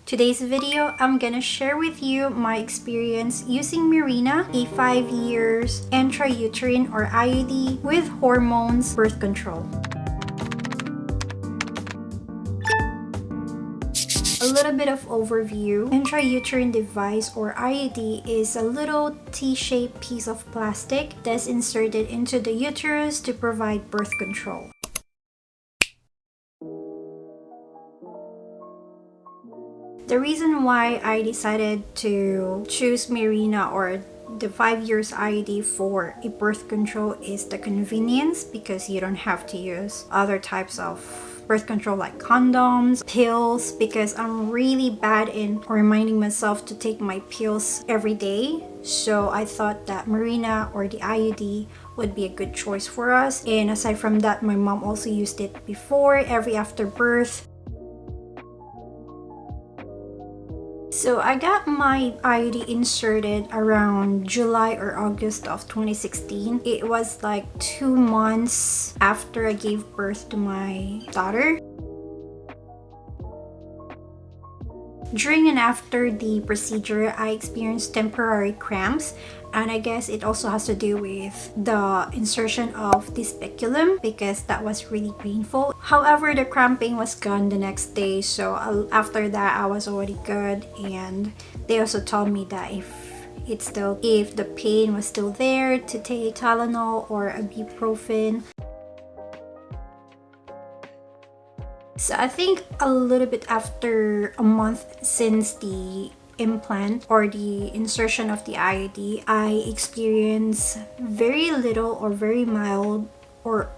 Today's video, I'm gonna share with you my experience using Mirena, a 5 years intrauterine or IUD with hormones birth control. A little bit of overview. Intrauterine device or IUD is a little T-shaped piece of plastic that's inserted into the uterus to provide birth control. The reason why I decided to choose Mirena or the 5 years IUD for a birth control is the convenience, because you don't have to use other types of birth control like condoms, pills, because I'm really bad in reminding myself to take my pills every day. So I thought that Mirena or the IUD would be a good choice for us. And aside from that, my mom also used it before, every after birth. So I got my IUD inserted around July or August of 2016. It was like 2 months after I gave birth to my daughter. During and after the procedure, I experienced temporary cramps, and I guess it also has to do with the insertion of the speculum, because that was really painful. However, the cramping was gone the next day, so after that I was already good. And they also told me that if the pain was still there, to take Tylenol or ibuprofen. So I think a little bit after a month since the implant or the insertion of the IUD, I experienced very little or very mild or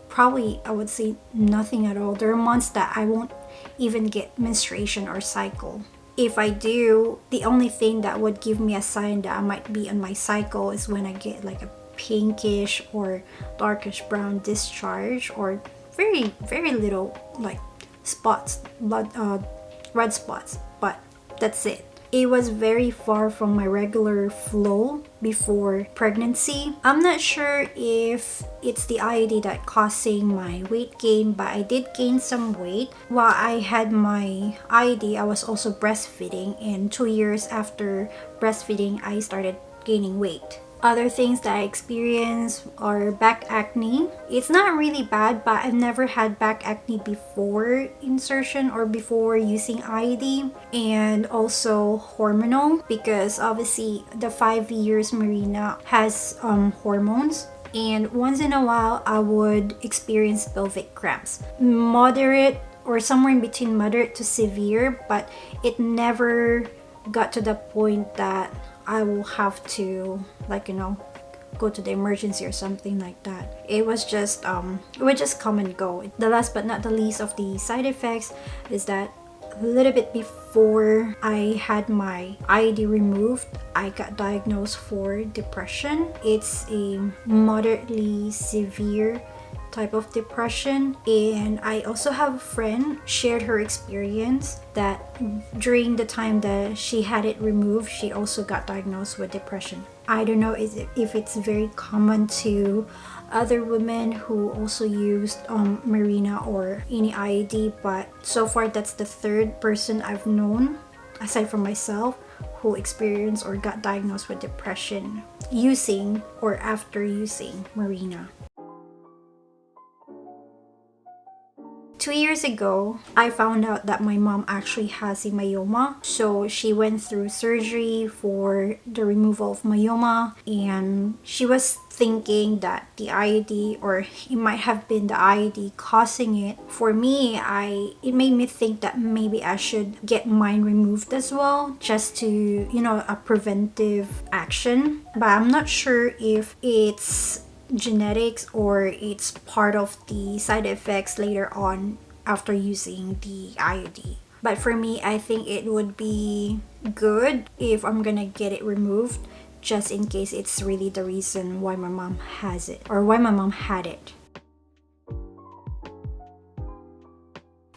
probably I would say nothing at all. There are months that I won't even get menstruation or cycle. If I do, the only thing that would give me a sign that I might be on my cycle is when I get like a pinkish or darkish brown discharge, or very little like spots, red spots, but that's it. It was very far from my regular flow before pregnancy. I'm not sure if it's the IUD that causing my weight gain, but I did gain some weight. While I had my IUD, I was also breastfeeding, and 2 years after breastfeeding, I started gaining weight. Other things that I experienced are back acne. It's not really bad, but I've never had back acne before insertion or before using IUD. And also hormonal, because obviously the 5 years Mirena has hormones. And once in a while, I would experience pelvic cramps. Moderate or somewhere in between moderate to severe, but it never got to the point that I will have to go to the emergency or something like that. It was just it would just come and go. The last but not the least of the side effects is that a little bit before I had my IUD removed, I got diagnosed for depression. It's a moderately severe type of depression, and I also have a friend shared her experience that during the time that she had it removed, she also got diagnosed with depression. I don't know if it's very common to other women who also used Mirena or any IUD, but so far that's the 3rd person I've known aside from myself who experienced or got diagnosed with depression using or after using Mirena. 2 years ago, I found out that my mom actually has a myoma. So she went through surgery for the removal of myoma, and she was thinking that the IUD, or it might have been the IUD causing it. For me, it made me think that maybe I should get mine removed as well, just to, a preventive action. But I'm not sure if it's genetics or it's part of the side effects later on after using the IUD. But for me, I think it would be good if I'm gonna get it removed, just in case it's really the reason why my mom has it or why my mom had it.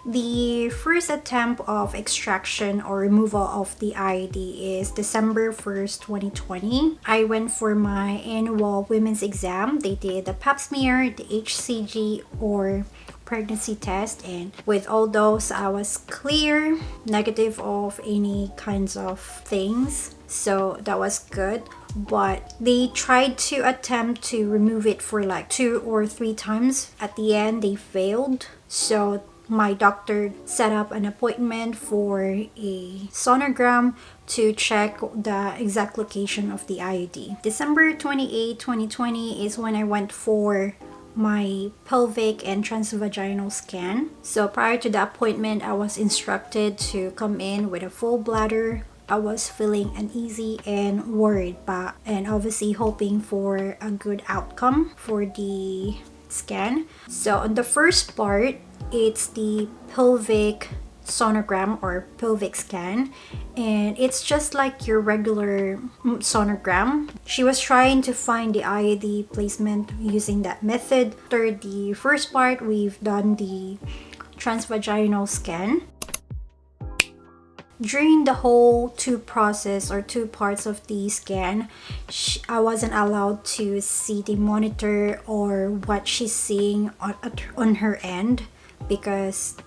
The first attempt of extraction or removal of the IUD is December 1st, 2020. I went for my annual women's exam. They did the pap smear, the HCG or pregnancy test, and with all those I was clear, negative of any kinds of things, so that was good. But they tried to attempt to remove it for like 2 or 3 times. At the end they failed, so my doctor set up an appointment for a sonogram to check the exact location of the IUD. December 28, 2020 is when I went for my pelvic and transvaginal scan. So prior to the appointment, I was instructed to come in with a full bladder. I was feeling uneasy and worried, and obviously hoping for a good outcome for the scan. So on the first part, it's the pelvic sonogram or pelvic scan, and it's just like your regular sonogram. She was trying to find the IUD placement using that method. After the first part, we've done the transvaginal scan. During the whole 2 parts of the scan, I wasn't allowed to see the monitor or what she's seeing on her end, because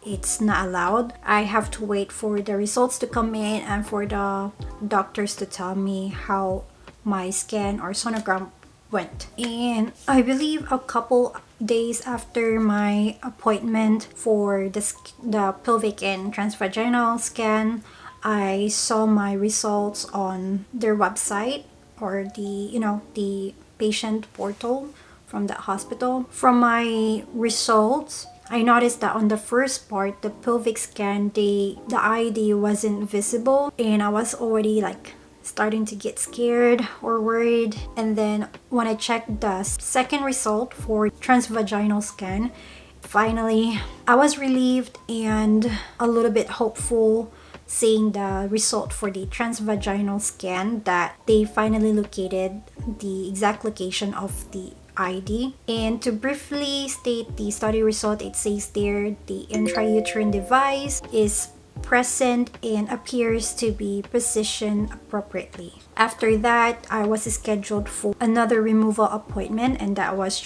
it's not allowed. I have to wait for the results to come in and for the doctors to tell me how my scan or sonogram went. And I believe a couple days after my appointment for the pelvic and transvaginal scan, I saw my results on their website, or the patient portal from the hospital. From my results, I noticed that on the first part, the pelvic scan, the IUD wasn't visible, and I was already like starting to get scared or worried. And then when I checked the second result for transvaginal scan, finally I was relieved and a little bit hopeful, seeing the result for the transvaginal scan, that they finally located the exact location of the IUD. And to briefly state the study result, it says there the intrauterine device is present and appears to be positioned appropriately. After that, I was scheduled for another removal appointment, and that was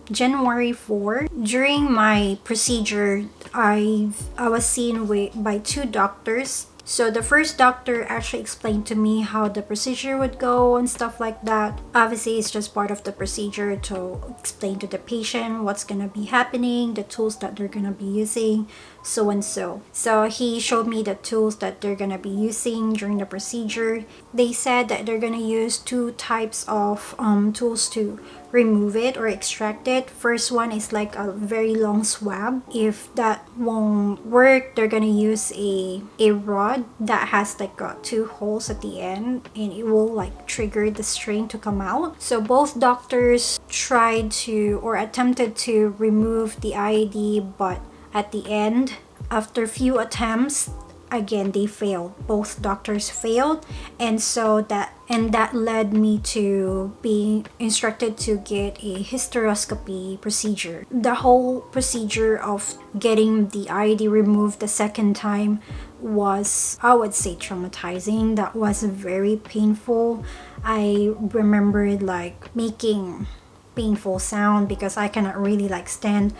January 4. During my procedure, I was seen by 2 doctors. So the first doctor actually explained to me how the procedure would go and stuff like that. Obviously, it's just part of the procedure to explain to the patient what's gonna be happening, the tools that they're gonna be using, so and so. So he showed me the tools that they're gonna be using during the procedure. They said that they're gonna use 2 types of tools to remove it or extract it. First one is like a very long swab. If that won't work, they're gonna use a rod that has like 2 holes at the end, and it will like trigger the string to come out. So both doctors tried to or attempted to remove the IUD, but at the end, after few attempts, again they failed. Both doctors failed, and that led me to being instructed to get a hysteroscopy procedure. The whole procedure of getting the IUD removed the second time was, I would say, traumatizing. That was very painful. I remembered like making painful sound because I cannot really like stand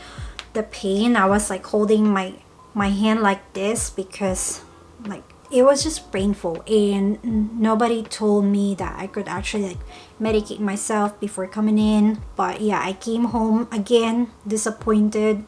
the pain. I was like holding my hand like this because like it was just painful, and nobody told me that I could actually like medicate myself before coming in. But yeah, I came home again disappointed,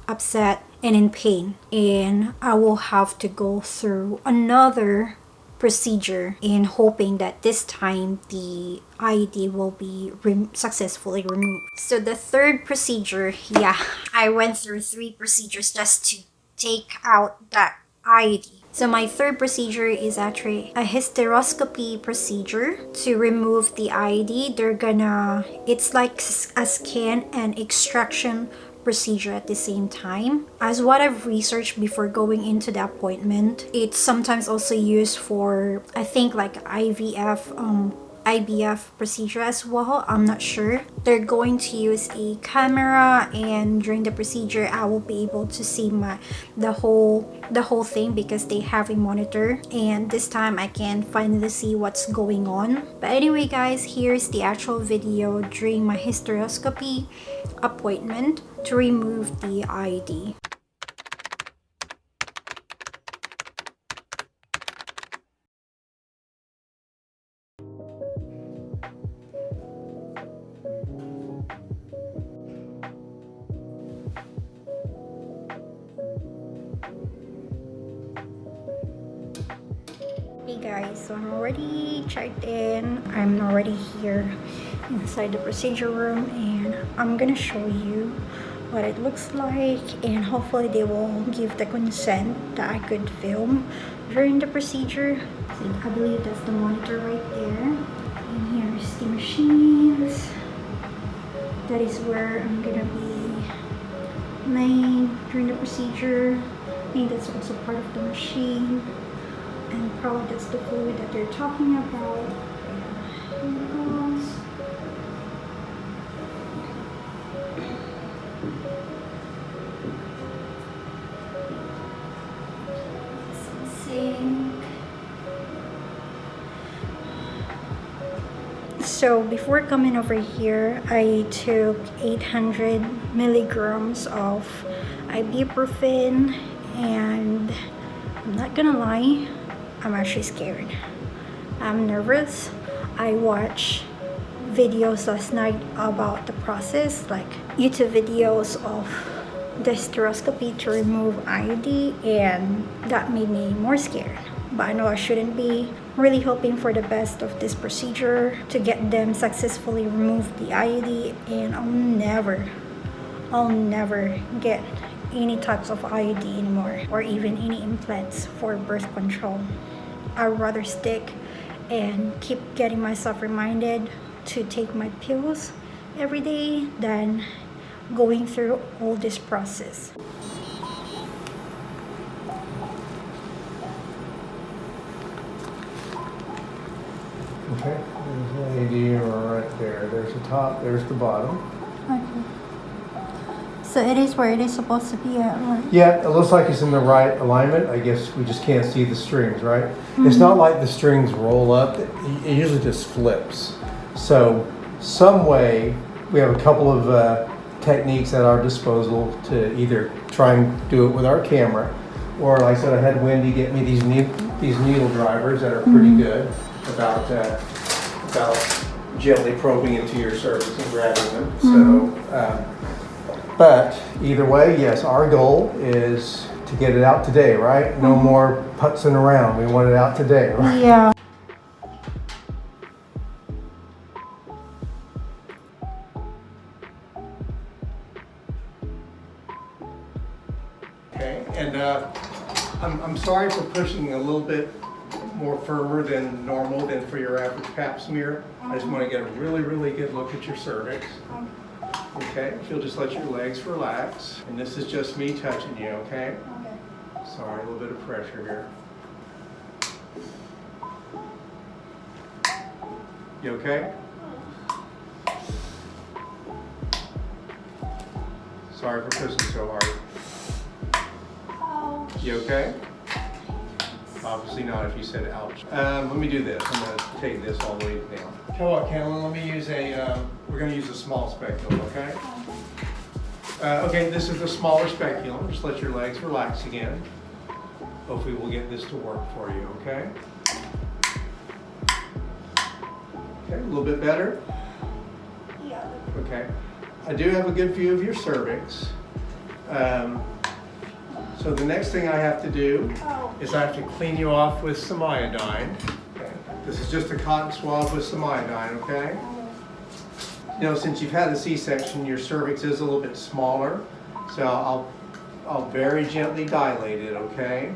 upset, and in pain, and I will have to go through another procedure in hoping that this time the IUD will be successfully removed. So the third procedure, yeah, I went through 3 procedures just to take out that IUD. So my third procedure is actually a hysteroscopy procedure to remove the IUD. It's like a scan and extraction procedure at the same time. As what I've researched before going into the appointment, it's sometimes also used for, I think, like IVF procedure as well. I'm not sure. They're going to use a camera, and during the procedure I will be able to see the whole thing because they have a monitor, and this time I can finally see what's going on. But anyway guys, here's the actual video during my hysteroscopy appointment. to remove the IUD. Hey guys, so I'm already checked in. I'm already here inside the procedure room, and I'm gonna show you what it looks like, and hopefully they will give the consent that I could film during the procedure. So I believe that's the monitor right there, and here's the machines. That is where I'm gonna be laying during the procedure. I think that's also part of the machine. And probably that's the fluid that they're talking about. Here it goes. Sink. So before coming over here, I took 800 milligrams of ibuprofen, and I'm not gonna lie, I'm actually scared. I'm nervous. I watched videos last night about the process, like YouTube videos of the hysteroscopy to remove IUD, and that made me more scared. But I know I shouldn't be. Really hoping for the best of this procedure to get them successfully remove the IUD, and I'll never get any types of IUD anymore, or even any implants for birth control. I'd rather stick and keep getting myself reminded to take my pills every day than going through all this process. Okay, there's an IUD right there. There's the top, there's the bottom. Okay. So it is where it is supposed to be at, right? Yeah, it looks like it's in the right alignment. I guess we just can't see the strings, right? It's not like the strings roll up. It usually just flips. So some way, we have a couple of techniques at our disposal to either try and do it with our camera, or like I said, I had Wendy get me these needle drivers that are pretty good about gently probing into your cervix and grabbing them. So. But either way, yes, our goal is to get it out today, right? No more putzing around. We want it out today, right? Yeah. Okay, and I'm sorry for pushing a little bit more firmer than normal than for your average pap smear. I just want to get a really, really good look at your cervix. Okay, if you'll just let your legs relax. And this is just me touching you, okay? Okay. Sorry, a little bit of pressure here. You okay? Sorry for pushing so hard. You okay? Obviously not if you said ouch. Let me do this. I'm going to take this all the way down. Tell you what, Cameron, let me use we're going to use a small speculum, okay? Okay, this is the smaller speculum. Just let your legs relax again. Hopefully we'll get this to work for you, okay? Okay, a little bit better? Yeah. Okay. I do have a good view of your cervix. So the next thing I have to do is I have to clean you off with some iodine. Okay. This is just a cotton swab with some iodine, okay? You know, since you've had a C-section, your cervix is a little bit smaller, so I'll very gently dilate it, okay?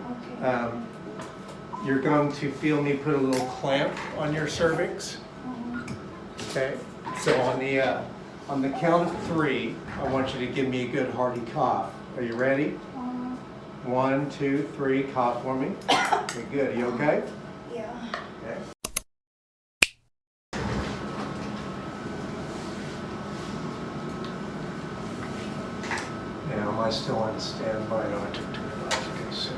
You're going to feel me put a little clamp on your cervix, okay? So on the count of 3, I want you to give me a good hearty cough. Are you ready? 1, 2, 3, cough for me. Okay, good. Are you okay? Yeah. Okay. Now, am I still on standby? No, I took 2 minutes. Okay, so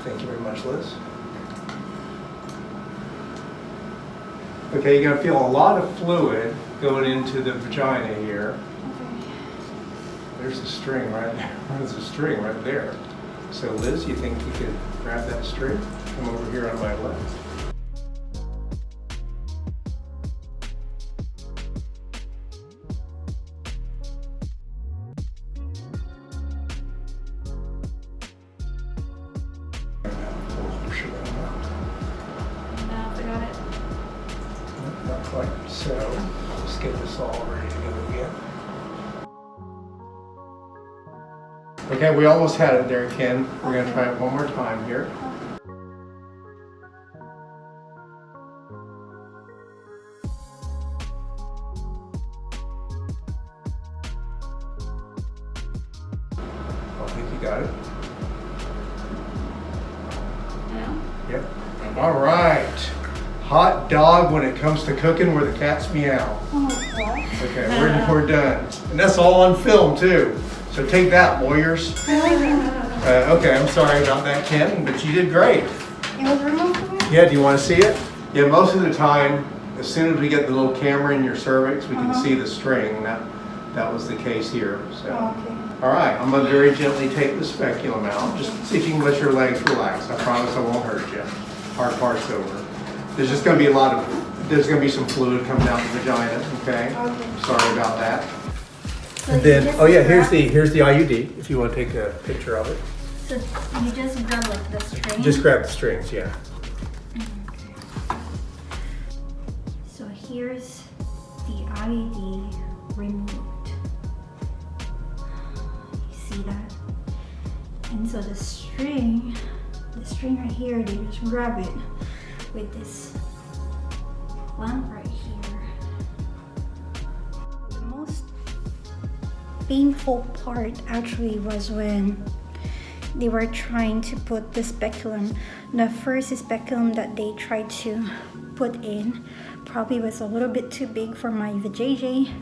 thank you very much, Liz. Okay, you're going to feel a lot of fluid going into the vagina here. there's a string right there. There's a string right there. So Liz, you think you could grab that string? Come over here on my left. Not quite. So let's get this all ready to go again. Okay, we almost had it there, Ken. We're going to try it one more time here. I think you got it. Yeah. Yep. All right. Hot dog when it comes to cooking where the cats meow. Okay, we're done. And that's all on film too. So take that, lawyers. Okay, I'm sorry about that, Ken, but you did great. It was removed from it? Yeah, do you want to see it? Yeah, most of the time, as soon as we get the little camera in your cervix, we can see the string. That was the case here. So. Okay. All right, I'm going to very gently take the speculum out. Just see if you can let your legs relax. I promise I won't hurt you. Hard part's over. There's just going to be there's going to be some fluid coming out the vagina, okay? Sorry about that. So And then, oh yeah, here's the IUD, if you want to take a picture of it. So you just grab like the string? Just grab the strings, yeah. Okay. So here's the IUD removed. You see that? And so the string right here, they just grab it with this clamp right here. The most painful part actually was when they were trying to put the speculum. The first speculum that they tried to put in probably was a little bit too big for my vajayjay,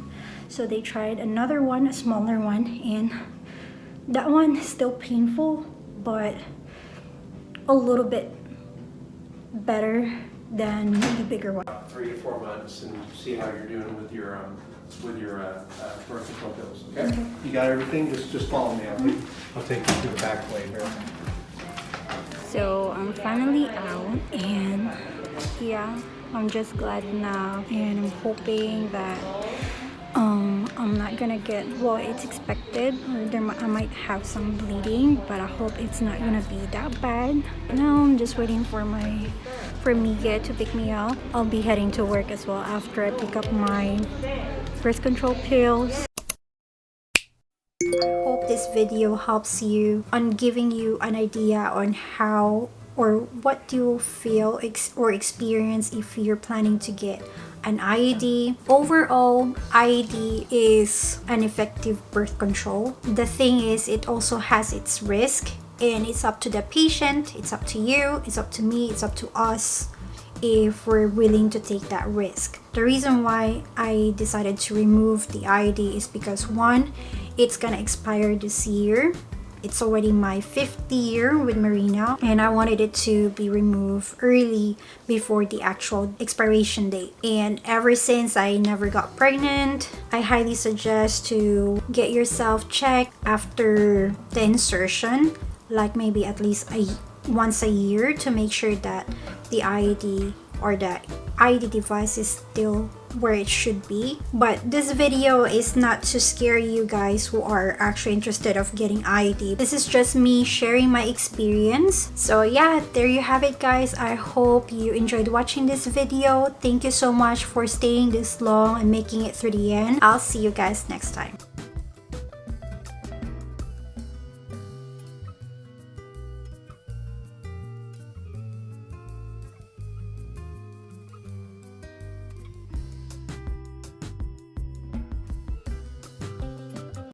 so they tried another one, a smaller one, and that one is still painful but a little bit better than the bigger one. 3 to 4 months and see how you're doing with your birth control pills. Okay? You got everything? Just follow me. I'll take you through the back way here. So I'm finally out, and yeah, I'm just glad now, and I'm hoping that I'm not gonna get, well, it's expected, or I might have some bleeding, but I hope it's not gonna be that bad. Now I'm just waiting for Miguel to pick me up. I'll be heading to work as well after I pick up my birth control pills. I hope this video helps you on giving you an idea on how or what do you feel or experience if you're planning to get an IUD. Overall, IUD is an effective birth control. The thing is, it also has its risk, and it's up to the patient, it's up to you, it's up to me, it's up to us if we're willing to take that risk. The reason why I decided to remove the IUD is because, one, it's gonna expire this year. It's already my 5th year with Mirena, and I wanted it to be removed early before the actual expiration date. And ever since I never got pregnant, I highly suggest to get yourself checked after the insertion, like maybe at least once a year, to make sure that the IUD or the IUD device is still where it should be. But this video is not to scare you guys who are actually interested of getting IUD. This is just me sharing my experience. So yeah, there you have it, guys. I hope you enjoyed watching this video. Thank you so much for staying this long and making it through the end. I'll see you guys next time.